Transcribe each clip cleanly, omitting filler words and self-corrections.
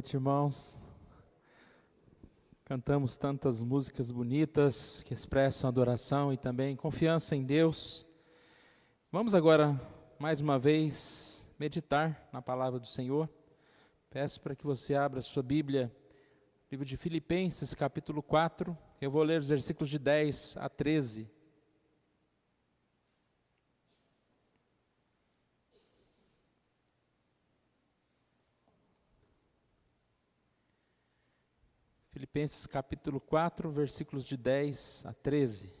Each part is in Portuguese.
noite, irmãos. Cantamos tantas músicas bonitas que expressam adoração e também confiança em Deus. Vamos agora, mais uma vez, meditar na palavra do Senhor. Peço para que você abra sua Bíblia, livro de Filipenses, capítulo 4. Eu vou ler os versículos de 10 a 13. Filipenses capítulo 4, versículos de 10 a 13.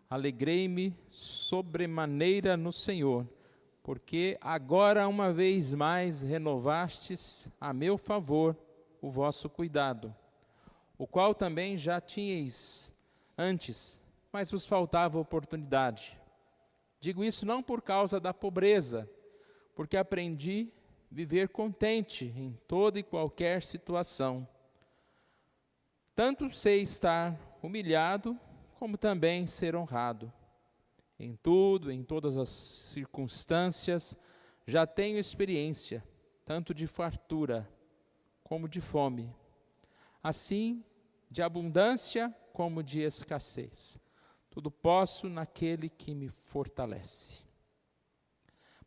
Alegrei-me sobremaneira no Senhor, porque agora uma vez mais renovastes a meu favor o vosso cuidado, o qual também já tinhais antes, mas vos faltava oportunidade. Digo isso não por causa da pobreza, porque aprendi a viver contente em toda e qualquer situação. Tanto sei estar humilhado, como também ser honrado. Em tudo, em todas as circunstâncias, já tenho experiência, tanto de fartura como de fome. Assim, de abundância como de escassez. Tudo posso naquele que me fortalece.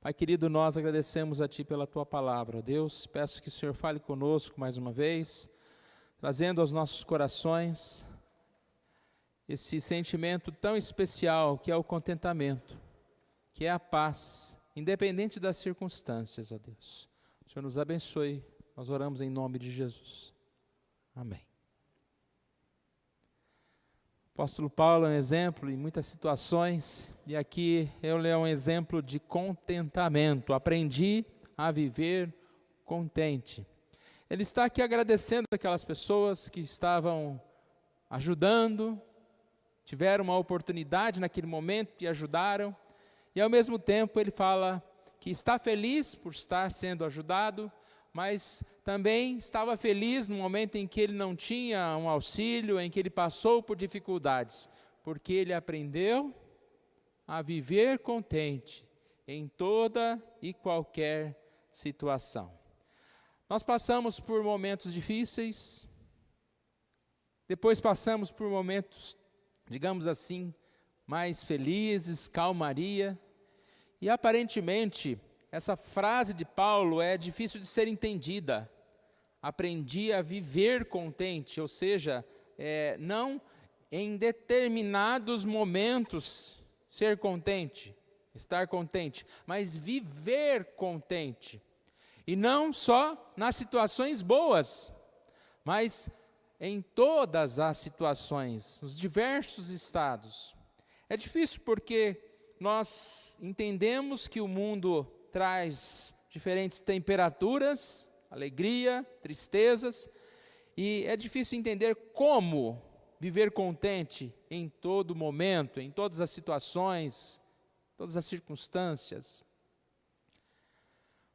Pai querido, nós agradecemos a Ti pela Tua palavra. Deus, peço que o Senhor fale conosco mais uma vez, trazendo aos nossos corações esse sentimento tão especial que é o contentamento, que é a paz, independente das circunstâncias, ó Deus. O Senhor nos abençoe, nós oramos em nome de Jesus. Amém. O apóstolo Paulo é um exemplo em muitas situações, e aqui ele é um exemplo de contentamento. Aprendi a viver contente. Ele está aqui agradecendo aquelas pessoas que estavam ajudando, tiveram uma oportunidade naquele momento e ajudaram, e ao mesmo tempo ele fala que está feliz por estar sendo ajudado, mas também estava feliz no momento em que ele não tinha um auxílio, em que ele passou por dificuldades, porque ele aprendeu a viver contente em toda e qualquer situação. Nós passamos por momentos difíceis, depois passamos por momentos, digamos assim, mais felizes, calmaria, e aparentemente essa frase de Paulo é difícil de ser entendida. Aprendi a viver contente, ou seja, não em determinados momentos ser contente, estar contente, mas viver contente. E não só nas situações boas, mas em todas as situações, nos diversos estados. É difícil porque nós entendemos que o mundo traz diferentes temperaturas, alegria, tristezas, e é difícil entender como viver contente em todo momento, em todas as situações, todas as circunstâncias.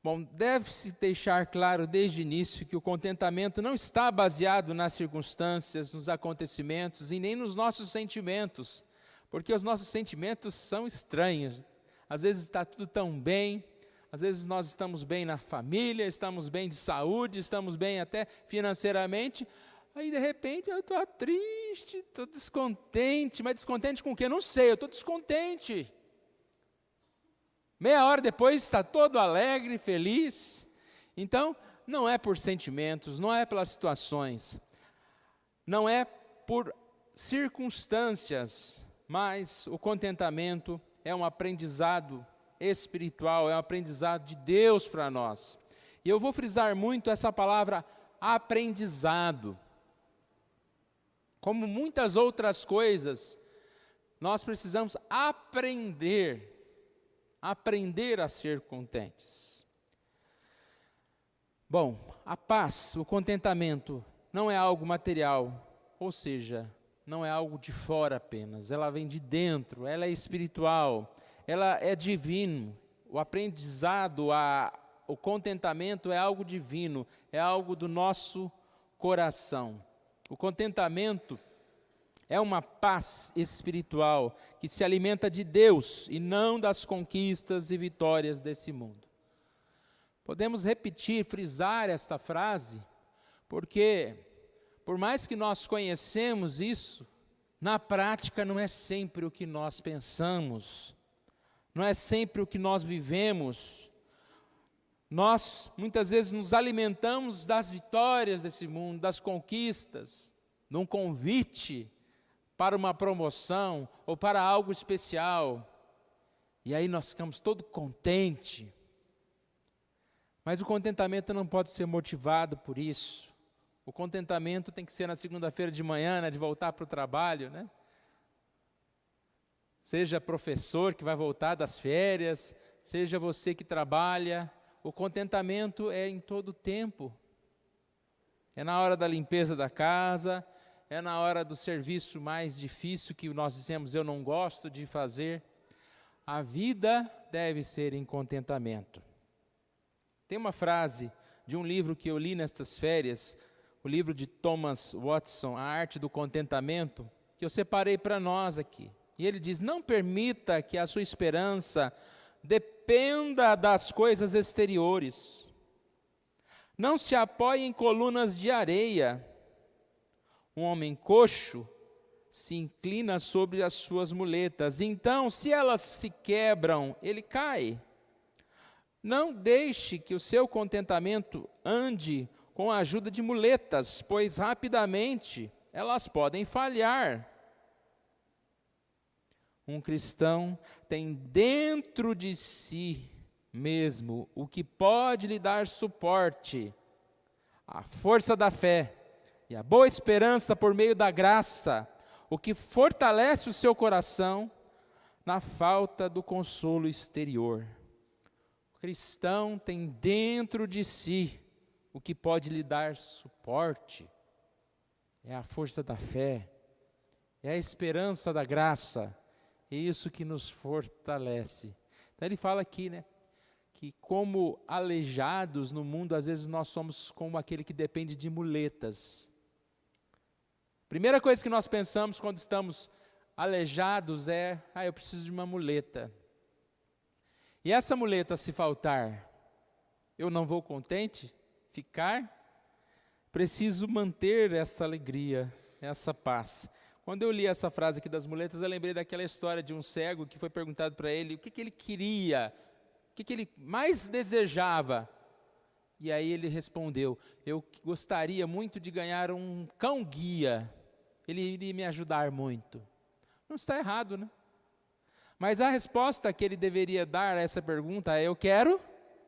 Bom, deve-se deixar claro desde o início que o contentamento não está baseado nas circunstâncias, nos acontecimentos e nem nos nossos sentimentos, porque os nossos sentimentos são estranhos. Às vezes está tudo tão bem, às vezes nós estamos bem na família, estamos bem de saúde, estamos bem até financeiramente, aí de repente eu estou triste, estou descontente, mas descontente com o quê? Não sei, eu estou descontente. Meia hora depois está todo alegre, feliz. Então, não é por sentimentos, não é pelas situações, não é por circunstâncias, mas o contentamento é um aprendizado espiritual, é um aprendizado de Deus para nós. E eu vou frisar muito essa palavra aprendizado. Como muitas outras coisas, nós precisamos aprender a ser contentes. Bom, a paz, o contentamento, não é algo material, ou seja, não é algo de fora apenas, ela vem de dentro, ela é espiritual, ela é divino. O aprendizado, o contentamento é algo divino, é algo do nosso coração. O contentamento é uma paz espiritual que se alimenta de Deus e não das conquistas e vitórias desse mundo. Podemos repetir, frisar essa frase, porque por mais que nós conhecemos isso, na prática não é sempre o que nós pensamos, não é sempre o que nós vivemos. Nós muitas vezes nos alimentamos das vitórias desse mundo, das conquistas, num convite para uma promoção ou para algo especial. E aí nós ficamos todo contente. Mas o contentamento não pode ser motivado por isso. O contentamento tem que ser na segunda-feira de manhã, né, de voltar para o trabalho, né? Seja professor que vai voltar das férias, seja você que trabalha, o contentamento é em todo o tempo. É na hora da limpeza da casa, é na hora do serviço mais difícil que nós dizemos, eu não gosto de fazer. A vida deve ser em contentamento. Tem uma frase de um livro que eu li nestas férias, o livro de Thomas Watson, A Arte do Contentamento, que eu separei para nós aqui. E ele diz, não permita que a sua esperança dependa das coisas exteriores. Não se apoie em colunas de areia. Um homem coxo se inclina sobre as suas muletas. Então, se elas se quebram, ele cai. Não deixe que o seu contentamento ande com a ajuda de muletas, pois rapidamente elas podem falhar. Um cristão tem dentro de si mesmo o que pode lhe dar suporte, a força da fé e a boa esperança por meio da graça, o que fortalece o seu coração na falta do consolo exterior. O cristão tem dentro de si o que pode lhe dar suporte, é a força da fé, é a esperança da graça, é isso que nos fortalece. Então ele fala aqui, né, que como aleijados no mundo, às vezes nós somos como aquele que depende de muletas. Primeira coisa que nós pensamos quando estamos aleijados é, eu preciso de uma muleta. E essa muleta se faltar, eu não vou contente ficar? Preciso manter essa alegria, essa paz. Quando eu li essa frase aqui das muletas, eu lembrei daquela história de um cego que foi perguntado para ele o que ele queria, o que ele mais desejava. E aí ele respondeu, eu gostaria muito de ganhar um cão-guia, ele iria me ajudar muito. Não está errado, né? Mas a resposta que ele deveria dar a essa pergunta é, eu quero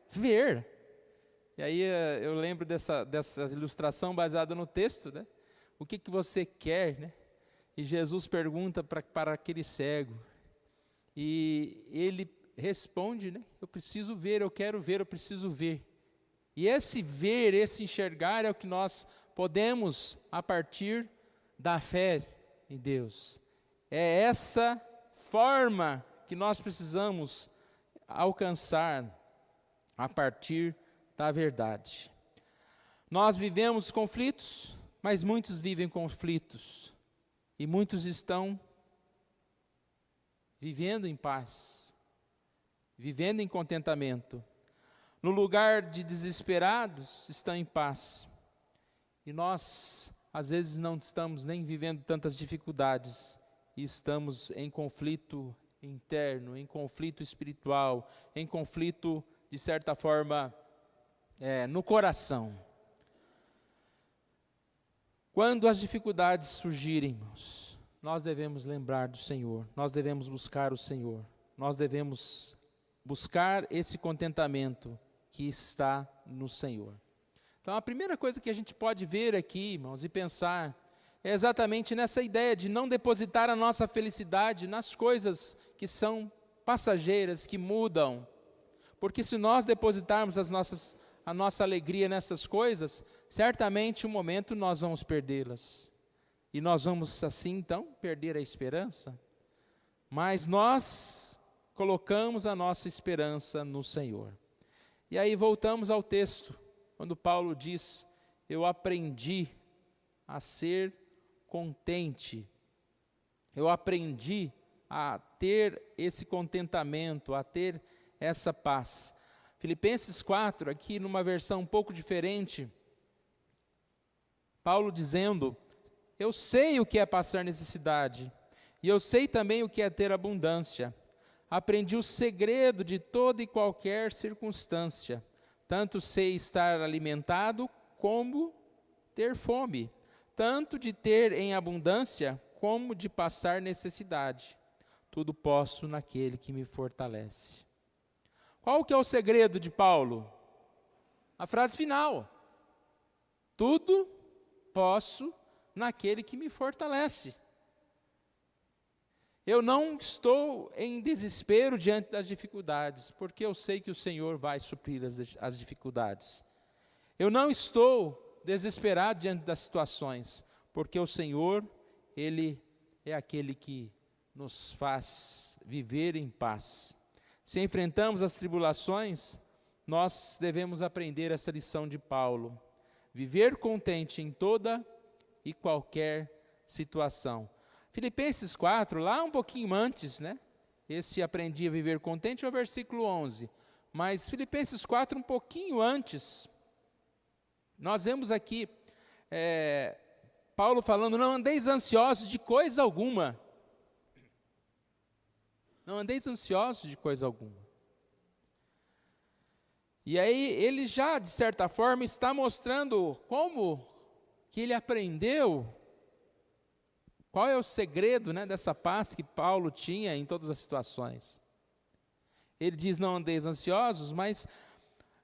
ver. E aí eu lembro dessa ilustração baseada no texto, né? O que você quer, né? E Jesus pergunta para aquele cego, e ele responde, né? Eu preciso ver, eu quero ver, eu preciso ver. E esse ver, esse enxergar é o que nós podemos, a partir da fé em Deus. É essa forma que nós precisamos alcançar a partir da verdade. Nós vivemos conflitos, mas muitos vivem conflitos. E muitos estão vivendo em paz, vivendo em contentamento. No lugar de desesperados, estão em paz. E nós, às vezes, não estamos nem vivendo tantas dificuldades, e estamos em conflito interno, em conflito espiritual, em conflito, de certa forma, no coração. Quando as dificuldades surgirem, irmãos, nós devemos lembrar do Senhor, nós devemos buscar o Senhor, nós devemos buscar esse contentamento que está no Senhor. Então a primeira coisa que a gente pode ver aqui, irmãos, e pensar, é exatamente nessa ideia de não depositar a nossa felicidade nas coisas que são passageiras, que mudam. Porque se nós depositarmos a nossa alegria nessas coisas, certamente um momento nós vamos perdê-las. E nós vamos assim então perder a esperança. Mas nós colocamos a nossa esperança no Senhor. E aí voltamos ao texto, quando Paulo diz, eu aprendi a ser contente. Eu aprendi a ter esse contentamento, a ter essa paz. Filipenses 4, aqui numa versão um pouco diferente, Paulo dizendo: eu sei o que é passar necessidade, e eu sei também o que é ter abundância. Aprendi o segredo de toda e qualquer circunstância. Tanto sei estar alimentado como ter fome. Tanto de ter em abundância como de passar necessidade. Tudo posso naquele que me fortalece. Qual que é o segredo de Paulo? A frase final. Tudo posso naquele que me fortalece. Eu não estou em desespero diante das dificuldades, porque eu sei que o Senhor vai suprir as dificuldades. Eu não estou desesperado diante das situações, porque o Senhor, Ele é aquele que nos faz viver em paz. Se enfrentamos as tribulações, nós devemos aprender essa lição de Paulo. Viver contente em toda e qualquer situação. Filipenses 4, lá um pouquinho antes, né? Esse aprendi a viver contente é o versículo 11. Mas Filipenses 4, um pouquinho antes, nós vemos aqui Paulo falando: não andeis ansiosos de coisa alguma. Não andeis ansiosos de coisa alguma. E aí ele já, de certa forma, está mostrando como que ele aprendeu, qual é o segredo, né, dessa paz que Paulo tinha em todas as situações. Ele diz: não andeis ansiosos, mas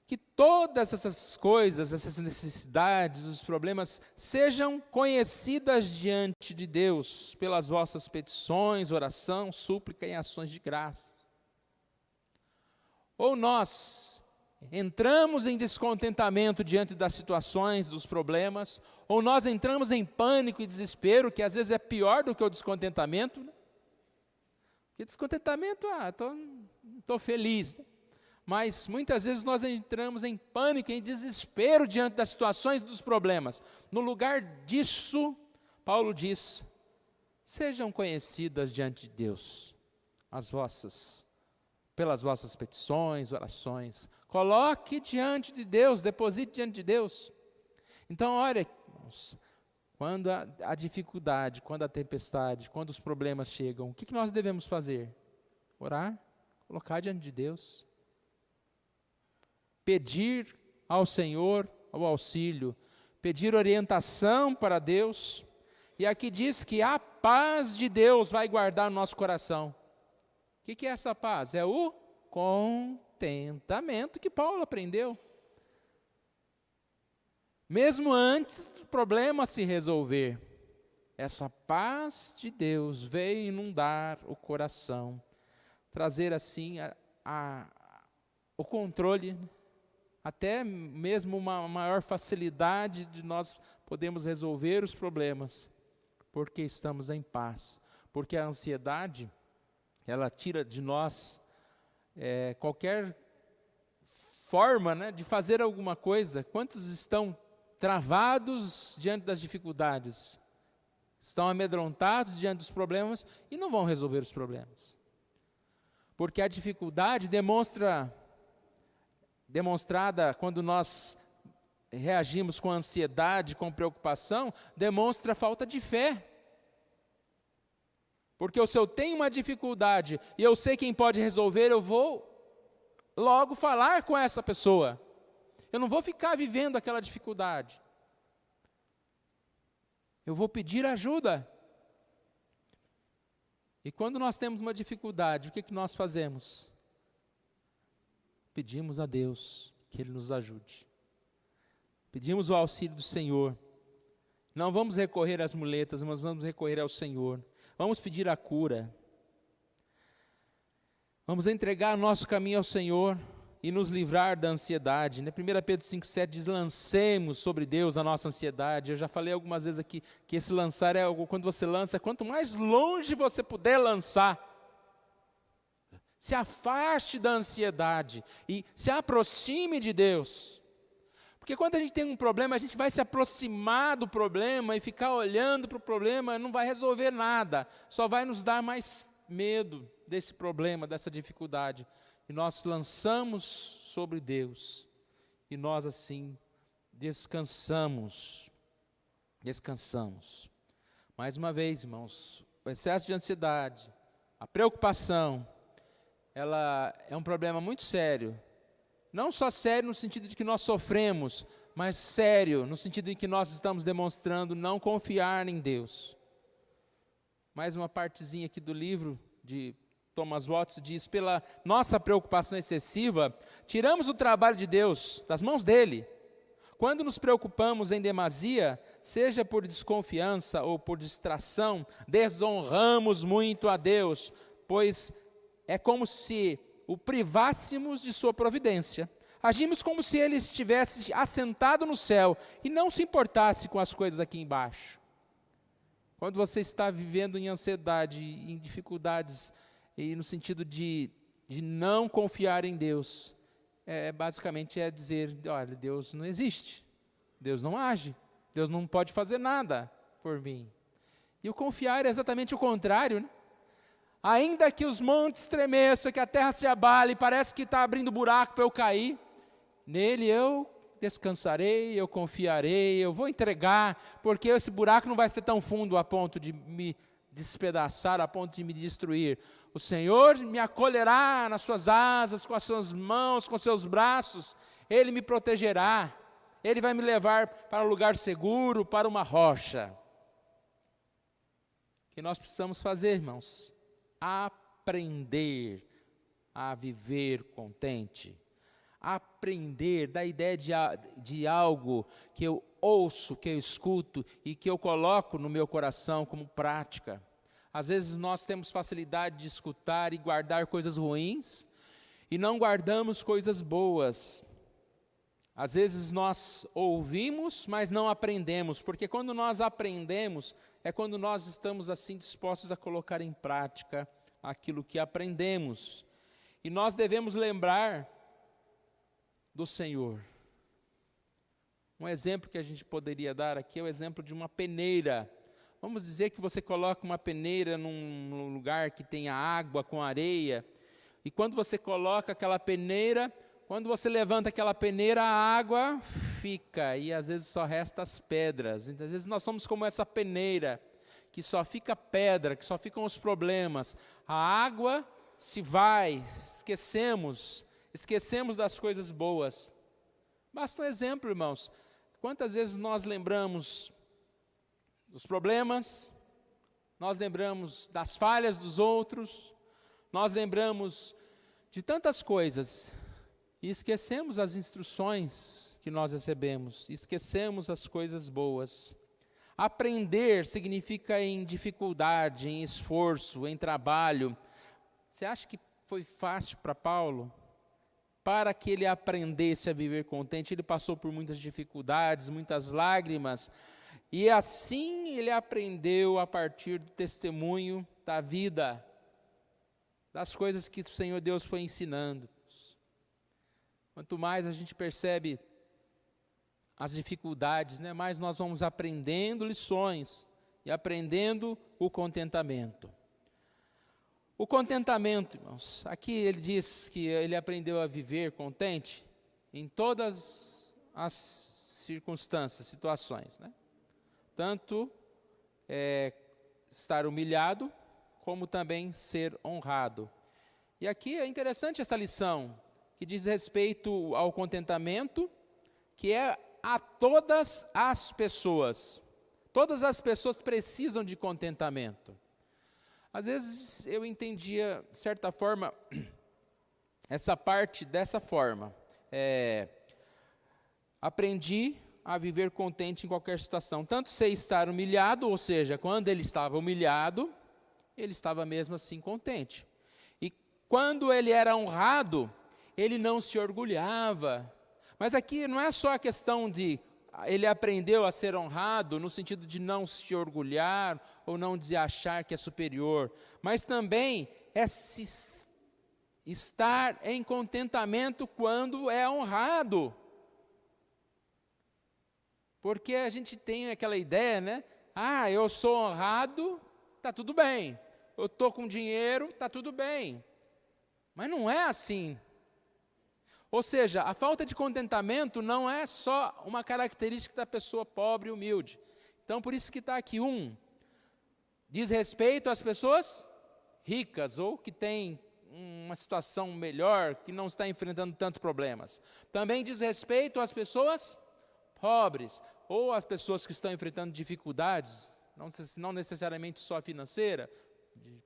que todas essas coisas, essas necessidades, os problemas, sejam conhecidas diante de Deus, pelas vossas petições, oração, súplica e ações de graças. Ou nós entramos em descontentamento diante das situações, dos problemas, ou nós entramos em pânico e desespero, que às vezes é pior do que o descontentamento, né? Porque descontentamento, estou feliz, né? Mas muitas vezes nós entramos em pânico, em desespero diante das situações e dos problemas. No lugar disso, Paulo diz: sejam conhecidas diante de Deus pelas vossas petições, orações. Coloque diante de Deus, deposite diante de Deus. Então, olha, irmãos, quando a dificuldade, quando a tempestade, quando os problemas chegam, o que nós devemos fazer? Orar, colocar diante de Deus. Pedir ao Senhor o auxílio, pedir orientação para Deus. E aqui diz que a paz de Deus vai guardar o nosso coração. O que é essa paz? É o contentamento que Paulo aprendeu. Mesmo antes do problema se resolver, essa paz de Deus veio inundar o coração, trazer assim o controle, até mesmo uma maior facilidade de nós podermos resolver os problemas, porque estamos em paz. Porque a ansiedade, ela tira de nós qualquer forma, né, de fazer alguma coisa. Quantos estão travados diante das dificuldades? Estão amedrontados diante dos problemas e não vão resolver os problemas. Porque a dificuldade demonstrada quando nós reagimos com ansiedade, com preocupação, demonstra falta de fé. Porque se eu tenho uma dificuldade e eu sei quem pode resolver, eu vou logo falar com essa pessoa. Eu não vou ficar vivendo aquela dificuldade. Eu vou pedir ajuda. E quando nós temos uma dificuldade, o que nós fazemos? Pedimos a Deus que Ele nos ajude. Pedimos o auxílio do Senhor. Não vamos recorrer às muletas, mas vamos recorrer ao Senhor. Vamos pedir a cura. Vamos entregar nosso caminho ao Senhor e nos livrar da ansiedade. 1 Pedro 5,7 diz: lancemos sobre Deus a nossa ansiedade. Eu já falei algumas vezes aqui que esse lançar é algo, quando você lança, quanto mais longe você puder lançar, se afaste da ansiedade e se aproxime de Deus. Porque quando a gente tem um problema, a gente vai se aproximar do problema e ficar olhando para o problema, não vai resolver nada, só vai nos dar mais medo desse problema, dessa dificuldade. E nós lançamos sobre Deus, e nós assim descansamos. Descansamos. Mais uma vez, irmãos, o excesso de ansiedade, a preocupação, ela é um problema muito sério. Não só sério no sentido de que nós sofremos, mas sério no sentido em que nós estamos demonstrando não confiar em Deus. Mais uma partezinha aqui do livro de Thomas Watts diz: pela nossa preocupação excessiva, tiramos o trabalho de Deus das mãos dele. Quando nos preocupamos em demasia, seja por desconfiança ou por distração, desonramos muito a Deus, pois é como se o privássemos de sua providência. Agimos como se ele estivesse assentado no céu e não se importasse com as coisas aqui embaixo. Quando você está vivendo em ansiedade, em dificuldades, e no sentido de não confiar em Deus, basicamente é dizer: olha, Deus não existe, Deus não age, Deus não pode fazer nada por mim. E o confiar é exatamente o contrário, né? Ainda que os montes tremeçam, que a terra se abale, parece que está abrindo buraco para eu cair, nele eu descansarei, eu confiarei, eu vou entregar, porque esse buraco não vai ser tão fundo a ponto de me despedaçar, a ponto de me destruir. O Senhor me acolherá nas suas asas, com as suas mãos, com os seus braços, Ele me protegerá, Ele vai me levar para um lugar seguro, para uma rocha. O que nós precisamos fazer, irmãos? Aprender a viver contente. Aprender da ideia de algo que eu ouço, que eu escuto e que eu coloco no meu coração como prática. Às vezes nós temos facilidade de escutar e guardar coisas ruins e não guardamos coisas boas. Às vezes nós ouvimos, mas não aprendemos, porque quando nós aprendemos, é quando nós estamos assim dispostos a colocar em prática aquilo que aprendemos. E nós devemos lembrar do Senhor. Um exemplo que a gente poderia dar aqui é o exemplo de uma peneira. Vamos dizer que você coloca uma peneira num lugar que tenha água com areia, e quando você coloca aquela peneira, quando você levanta aquela peneira, a água fica, e às vezes só resta as pedras. Então, às vezes nós somos como essa peneira, que só fica pedra, que só ficam os problemas. A água se vai, esquecemos das coisas boas. Basta um exemplo, irmãos. Quantas vezes nós lembramos dos problemas, nós lembramos das falhas dos outros, nós lembramos de tantas coisas, e esquecemos as instruções que nós recebemos, esquecemos as coisas boas. Aprender significa em dificuldade, em esforço, em trabalho. Você acha que foi fácil para Paulo? Para que ele aprendesse a viver contente, ele passou por muitas dificuldades, muitas lágrimas, e assim ele aprendeu a partir do testemunho da vida, das coisas que o Senhor Deus foi ensinando. Quanto mais a gente percebe as dificuldades, né, mais nós vamos aprendendo lições e aprendendo o contentamento. O contentamento, irmãos, aqui ele diz que ele aprendeu a viver contente em todas as circunstâncias, situações, né? Tanto estar humilhado, como também ser honrado. E aqui é interessante essa lição, que diz respeito ao contentamento, que é a todas as pessoas. Todas as pessoas precisam de contentamento. Às vezes eu entendia, de certa forma, essa parte dessa forma. Aprendi a viver contente em qualquer situação. Tanto sei estar humilhado, ou seja, quando ele estava humilhado, ele estava mesmo assim contente. E quando ele era honrado, ele não se orgulhava. Mas aqui não é só a questão de ele aprendeu a ser honrado no sentido de não se orgulhar ou não de achar que é superior, mas também é estar em contentamento quando é honrado. Porque a gente tem aquela ideia, né? Ah, eu sou honrado, está tudo bem. Eu estou com dinheiro, está tudo bem. Mas não é assim. Ou seja, a falta de contentamento não é só uma característica da pessoa pobre e humilde. Então, por isso que está aqui diz respeito às pessoas ricas, ou que têm uma situação melhor, que não está enfrentando tantos problemas. Também diz respeito às pessoas pobres, ou às pessoas que estão enfrentando dificuldades, não necessariamente só financeira,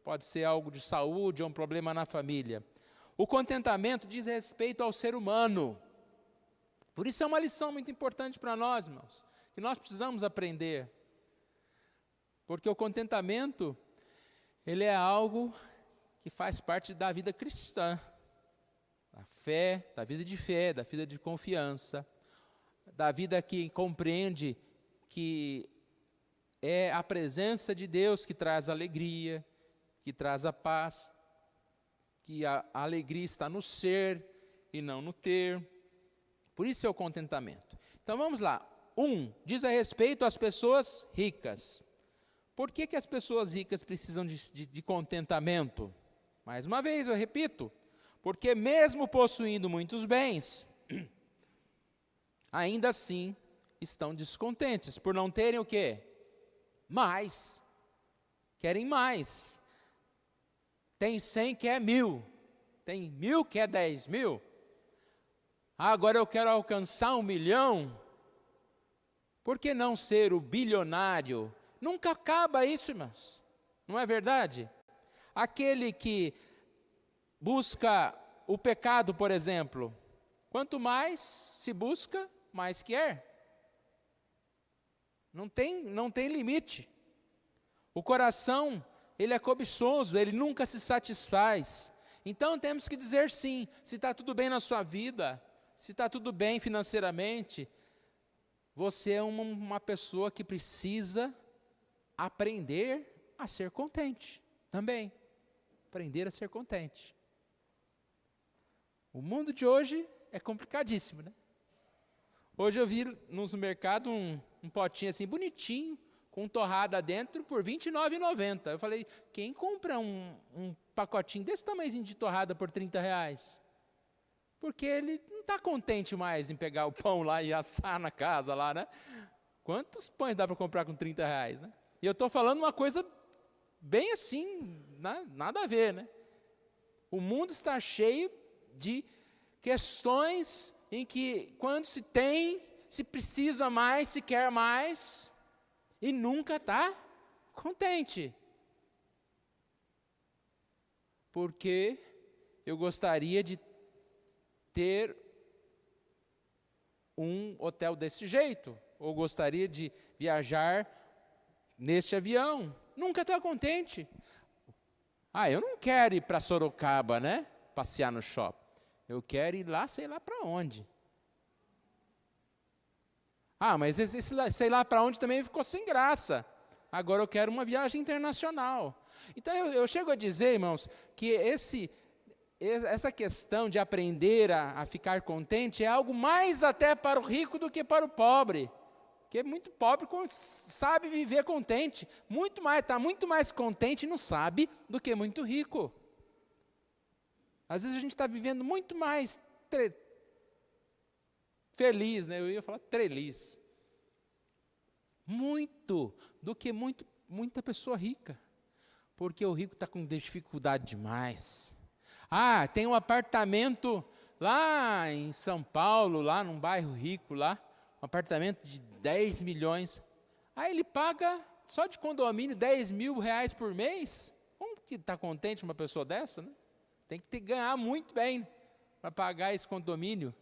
pode ser algo de saúde ou um problema na família. O contentamento diz respeito ao ser humano. Por isso é uma lição muito importante para nós, irmãos, que nós precisamos aprender. Porque o contentamento, ele é algo que faz parte da vida cristã, da fé, da vida de fé, da vida de confiança, da vida que compreende que é a presença de Deus que traz alegria, que traz a paz, que a alegria está no ser e não no ter. Por isso é o contentamento. Então vamos lá. Diz a respeito às pessoas ricas. Por que as pessoas ricas precisam de contentamento? Mais uma vez eu repito, porque mesmo possuindo muitos bens, ainda assim estão descontentes, por não terem o quê? Mais. Querem mais. Tem 100 que é 1000. Tem 1000 que é 10.000. Agora eu quero alcançar 1 milhão. Por que não ser o bilionário? Nunca acaba isso, irmãos. Não é verdade? Aquele que busca o pecado, por exemplo, quanto mais se busca, mais quer. Não tem limite. O coração, ele é cobiçoso, ele nunca se satisfaz. Então temos que dizer sim, se está tudo bem na sua vida, se está tudo bem financeiramente, você é uma pessoa que precisa aprender a ser contente também. Aprender a ser contente. O mundo de hoje é complicadíssimo, né? Hoje eu vi no mercado um potinho assim bonitinho, com torrada dentro por R$ 29,90. Eu falei, quem compra um pacotinho desse tamanhozinho de torrada por R$ 30? Porque ele não está contente mais em pegar o pão lá e assar na casa lá, né? Quantos pães dá para comprar com R$ 30, né? E eu estou falando uma coisa bem assim, nada a ver, né? O mundo está cheio de questões em que quando se tem, se precisa mais, se quer mais, e nunca está contente. Porque eu gostaria de ter um hotel desse jeito, ou gostaria de viajar neste avião. Nunca está contente. Eu não quero ir para Sorocaba, né? Passear no shopping. Eu quero ir lá, sei lá para onde. Mas esse sei lá para onde também ficou sem graça. Agora eu quero uma viagem internacional. Então eu chego a dizer, irmãos, que essa questão de aprender a ficar contente é algo mais até para o rico do que para o pobre. Porque muito pobre sabe viver contente, está muito mais contente e não sabe do que muito rico. Às vezes a gente está vivendo muito mais feliz, né? Eu ia falar treliz. Muito do que muita pessoa rica. Porque o rico está com dificuldade demais. Tem um apartamento lá em São Paulo, lá num bairro rico lá, um apartamento de 10 milhões. Ele paga só de condomínio R$ 10.000 por mês. Como que está contente uma pessoa dessa, né? Tem que ganhar muito bem para pagar esse condomínio.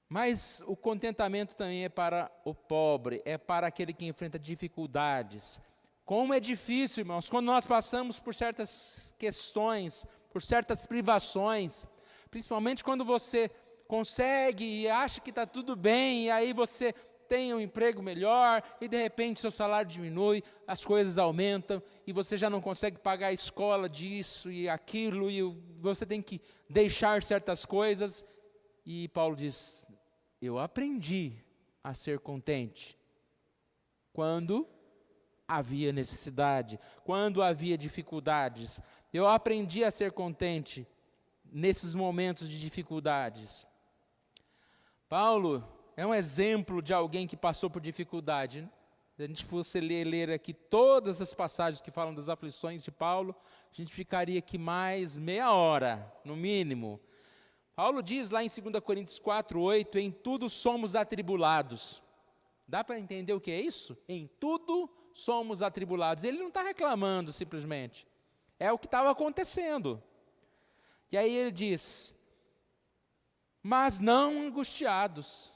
Mas o contentamento também é para o pobre, é para aquele que enfrenta dificuldades. Como é difícil, irmãos, quando nós passamos por certas questões, por certas privações, principalmente quando você consegue e acha que está tudo bem, e aí você tem um emprego melhor, e de repente seu salário diminui, as coisas aumentam, e você já não consegue pagar a escola disso e aquilo, e você tem que deixar certas coisas, e Paulo diz, eu aprendi a ser contente quando havia necessidade, quando havia dificuldades. Eu aprendi a ser contente nesses momentos de dificuldades. Paulo é um exemplo de alguém que passou por dificuldade, né? Se a gente fosse ler aqui todas as passagens que falam das aflições de Paulo, a gente ficaria aqui mais meia hora, no mínimo. Paulo diz lá em 2 Coríntios 4:8, em tudo somos atribulados. Dá para entender o que é isso? Em tudo somos atribulados. Ele não está reclamando simplesmente. É o que estava acontecendo. E aí ele diz, mas não angustiados.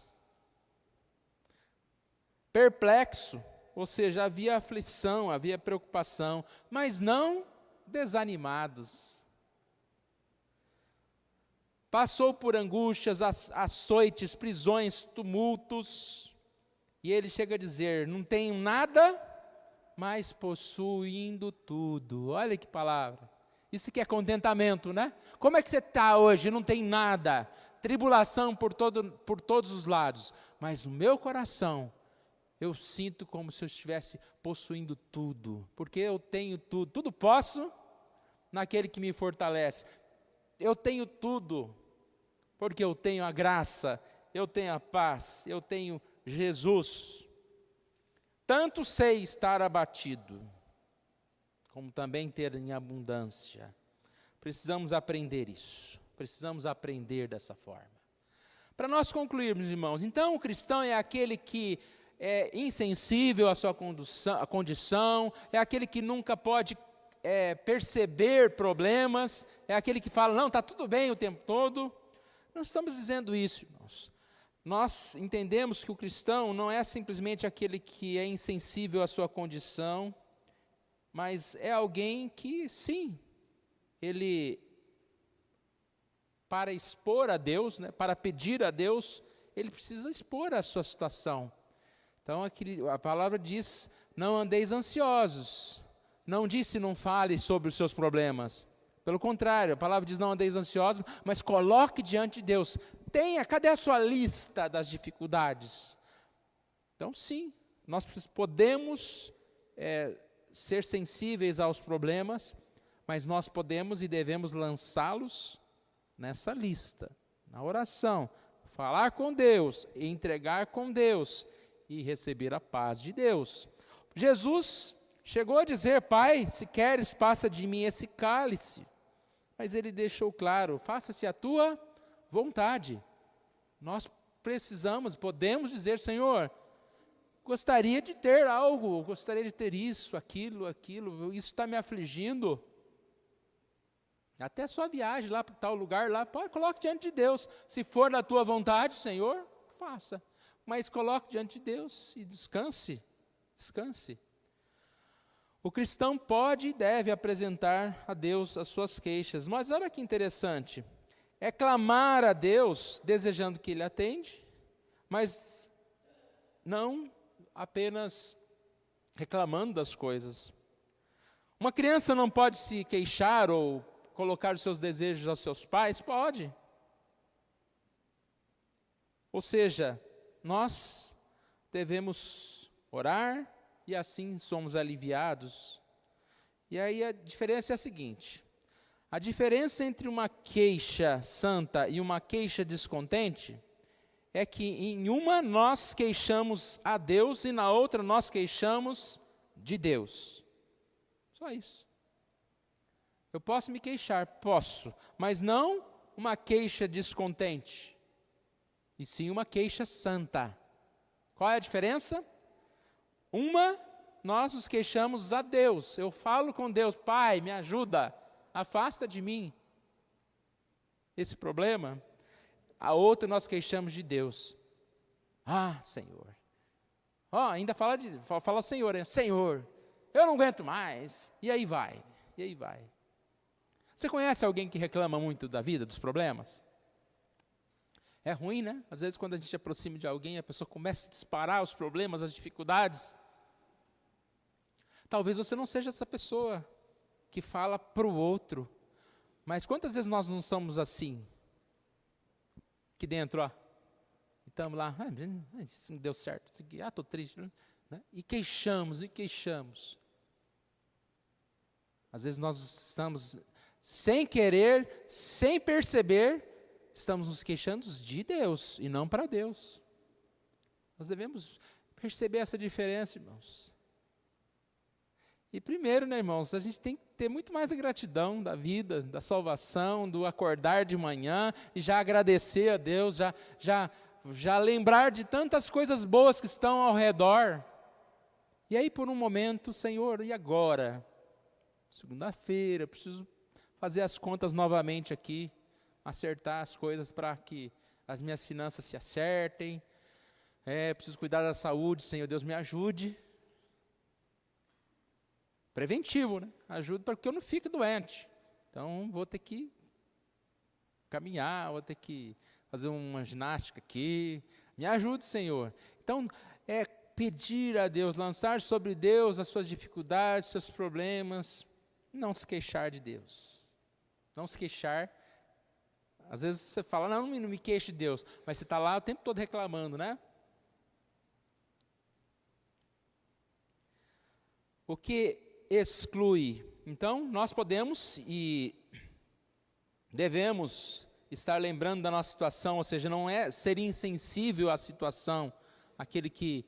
Perplexo, ou seja, havia aflição, havia preocupação, mas não desanimados. Passou por angústias, açoites, prisões, tumultos, e ele chega a dizer, não tenho nada, mas possuindo tudo. Olha que palavra. Isso que é contentamento, né? Como é que você está hoje? Não tem nada. Tribulação por todos os lados. Mas no meu coração, eu sinto como se eu estivesse possuindo tudo. Porque eu tenho tudo. Tudo posso naquele que me fortalece. Eu tenho tudo. Porque eu tenho a graça, eu tenho a paz, eu tenho Jesus. Tanto sei estar abatido, como também ter em abundância. Precisamos aprender isso. Precisamos aprender dessa forma. Para nós concluirmos, irmãos, então o cristão é aquele que é insensível à sua condição, é aquele que nunca pode perceber problemas, é aquele que fala, não, está tudo bem o tempo todo. Não estamos dizendo isso, irmãos. Nós entendemos que o cristão não é simplesmente aquele que é insensível à sua condição, mas é alguém que, sim, ele, para expor a Deus, né, para pedir a Deus, ele precisa expor a sua situação. Então, a palavra diz, não andeis ansiosos. Não disse, não fale sobre os seus problemas. Pelo contrário, a palavra diz, não andeis ansiosos, mas coloque diante de Deus. Cadê a sua lista das dificuldades? Então, sim, nós podemos ser sensíveis aos problemas, mas nós podemos e devemos lançá-los nessa lista, na oração, falar com Deus, entregar com Deus e receber a paz de Deus. Jesus chegou a dizer, Pai, se queres, passa de mim esse cálice. Mas ele deixou claro, faça-se a tua vontade. Nós podemos dizer, Senhor, gostaria de ter algo, gostaria de ter isso, aquilo, isso está me afligindo. Até sua viagem lá para tal lugar, coloque diante de Deus. Se for da tua vontade, Senhor, faça. Mas coloque diante de Deus e descanse. O cristão pode e deve apresentar a Deus as suas queixas. Mas olha que interessante. É clamar a Deus desejando que Ele atende, mas não apenas reclamando das coisas. Uma criança não pode se queixar ou colocar os seus desejos aos seus pais? Pode. Ou seja, nós devemos orar e assim somos aliviados. E aí a diferença é a seguinte: a diferença entre uma queixa santa e uma queixa descontente é que em uma nós queixamos a Deus e na outra nós queixamos de Deus. Só isso. Eu posso me queixar, posso, mas não uma queixa descontente, e sim uma queixa santa. Qual é a diferença? Uma, nós nos queixamos a Deus. Eu falo com Deus, Pai, me ajuda, afasta de mim esse problema. A outra nós queixamos de Deus. Ah, Senhor. Ainda fala Senhor, hein? Senhor, eu não aguento mais. E aí vai. Você conhece alguém que reclama muito da vida, dos problemas? É ruim, né? Às vezes quando a gente se aproxima de alguém, a pessoa começa a disparar os problemas, as dificuldades. Talvez você não seja essa pessoa que fala para o outro. Mas quantas vezes nós não somos assim? Aqui dentro, lamentamos lá, isso não deu certo, isso aqui, estou triste, né? E queixamos. Às vezes nós estamos, sem querer, sem perceber, estamos nos queixando de Deus e não para Deus. Nós devemos perceber essa diferença, irmãos. E primeiro, né, irmãos, a gente tem que ter muito mais a gratidão da vida, da salvação, do acordar de manhã e já agradecer a Deus, já lembrar de tantas coisas boas que estão ao redor. E aí, por um momento, Senhor, e agora? Segunda-feira, preciso fazer as contas novamente aqui, acertar as coisas para que as minhas finanças se acertem. Preciso cuidar da saúde, Senhor, Deus me ajude. Preventivo, né? Ajuda para que eu não fique doente. Então, vou ter que caminhar, vou ter que fazer uma ginástica aqui. Me ajude, Senhor. Então, pedir a Deus, lançar sobre Deus as suas dificuldades, seus problemas. Não se queixar de Deus. Não se queixar. Às vezes você fala, não me queixo de Deus. Mas você está lá o tempo todo reclamando, né? O que exclui. Então, nós podemos e devemos estar lembrando da nossa situação, ou seja, não é ser insensível à situação, aquele que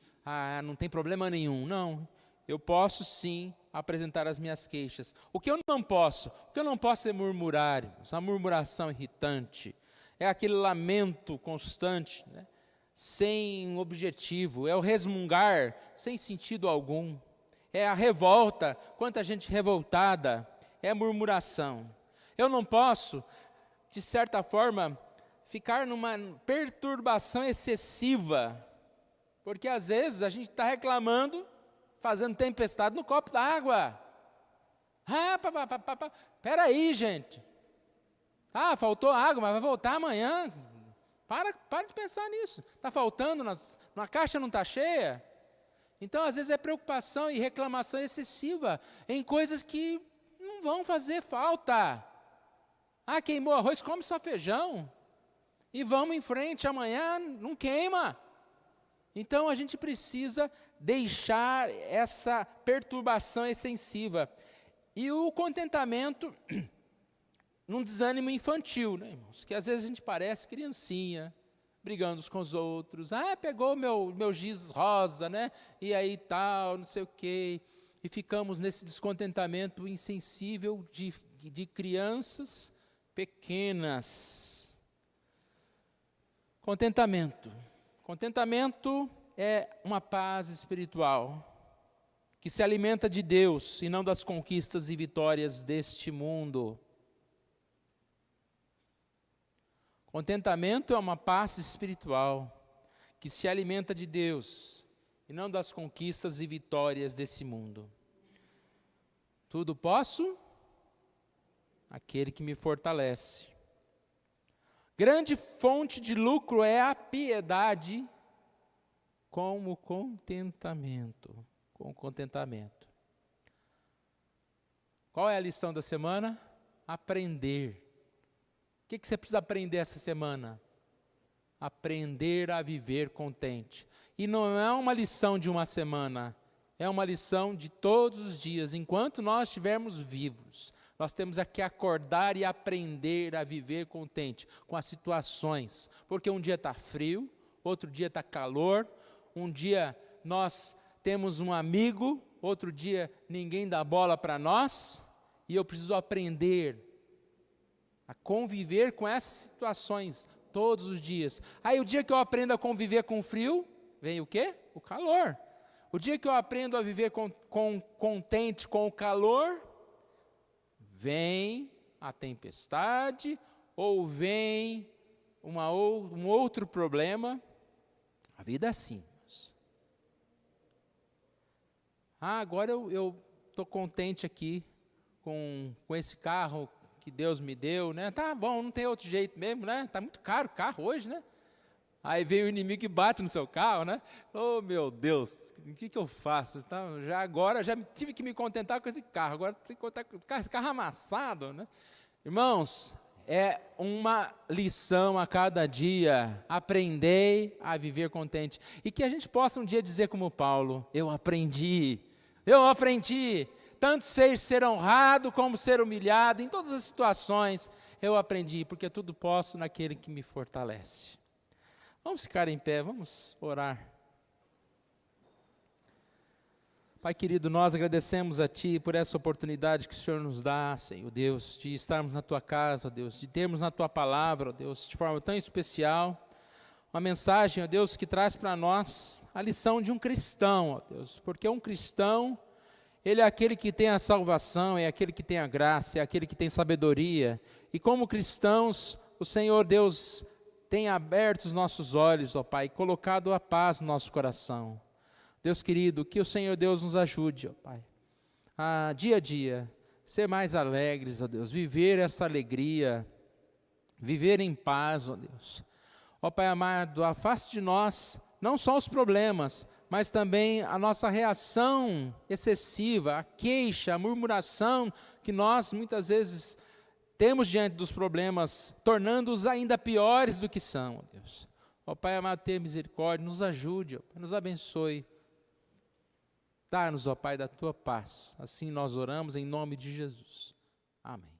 não tem problema nenhum. Não, eu posso sim apresentar as minhas queixas. O que eu não posso? O que eu não posso é murmurar, a murmuração irritante, é aquele lamento constante, né, sem objetivo, é o resmungar sem sentido algum. É a revolta, quanta gente revoltada, é a murmuração. Eu não posso, de certa forma, ficar numa perturbação excessiva, porque às vezes a gente está reclamando, fazendo tempestade no copo d'água. Espera aí, gente. Faltou água, mas vai voltar amanhã. Para de pensar nisso. Está faltando, a caixa não está cheia. Então, às vezes, é preocupação e reclamação excessiva em coisas que não vão fazer falta. Queimou arroz, come só feijão. E vamos em frente, amanhã não queima. Então, a gente precisa deixar essa perturbação excessiva. E o contentamento num desânimo infantil, né, irmãos? Que às vezes a gente parece criancinha, brigando uns com os outros. Pegou meu giz rosa, né? E aí tal, não sei o quê. E ficamos nesse descontentamento insensível de crianças pequenas. Contentamento. Contentamento é uma paz espiritual que se alimenta de Deus e não das conquistas e vitórias deste mundo. Contentamento é uma paz espiritual que se alimenta de Deus e não das conquistas e vitórias desse mundo. Tudo posso? Aquele que me fortalece. Grande fonte de lucro é a piedade com o contentamento. Com o contentamento. Qual é a lição da semana? Aprender. O que você precisa aprender essa semana? Aprender a viver contente. E não é uma lição de uma semana, é uma lição de todos os dias. Enquanto nós estivermos vivos, nós temos que acordar e aprender a viver contente com as situações. Porque um dia está frio, outro dia está calor, um dia nós temos um amigo, outro dia ninguém dá bola para nós, e eu preciso aprender a conviver com essas situações todos os dias. Aí o dia que eu aprendo a conviver com o frio, vem o quê? O calor. O dia que eu aprendo a viver contente com o calor, vem a tempestade, ou vem um outro problema. A vida é assim. Agora eu estou contente aqui com esse carro que Deus me deu, né? Tá bom, não tem outro jeito mesmo, né? Tá muito caro o carro hoje, né? Aí vem o inimigo e bate no seu carro, né? Oh, meu Deus, o que eu faço? Então, agora já tive que me contentar com esse carro, agora tem que contar com esse carro amassado, né? Irmãos, é uma lição a cada dia. Aprendei a viver contente. E que a gente possa um dia dizer como Paulo, eu aprendi, tanto sei ser honrado como ser humilhado, em todas as situações eu aprendi, porque tudo posso naquele que me fortalece. Vamos ficar em pé, vamos orar. Pai querido, nós agradecemos a Ti por essa oportunidade que o Senhor nos dá, Senhor Deus, de estarmos na Tua casa, ó Deus, de termos na Tua palavra, ó Deus, de forma tão especial, uma mensagem, ó Deus, que traz para nós a lição de um cristão, ó Deus, porque um cristão, ele é aquele que tem a salvação, é aquele que tem a graça, é aquele que tem sabedoria, e como cristãos, o Senhor Deus tem aberto os nossos olhos, ó Pai, e colocado a paz no nosso coração. Deus querido, que o Senhor Deus nos ajude, ó Pai, a dia a dia ser mais alegres, ó Deus, viver essa alegria, viver em paz, ó Deus. Ó Pai amado, afaste de nós não só os problemas, mas também a nossa reação excessiva, a queixa, a murmuração que nós muitas vezes temos diante dos problemas, tornando-os ainda piores do que são, ó Deus. Ó Pai amado, tenha misericórdia, nos ajude, ó Pai, nos abençoe. Dá-nos, ó Pai, da Tua paz. Assim nós oramos em nome de Jesus. Amém.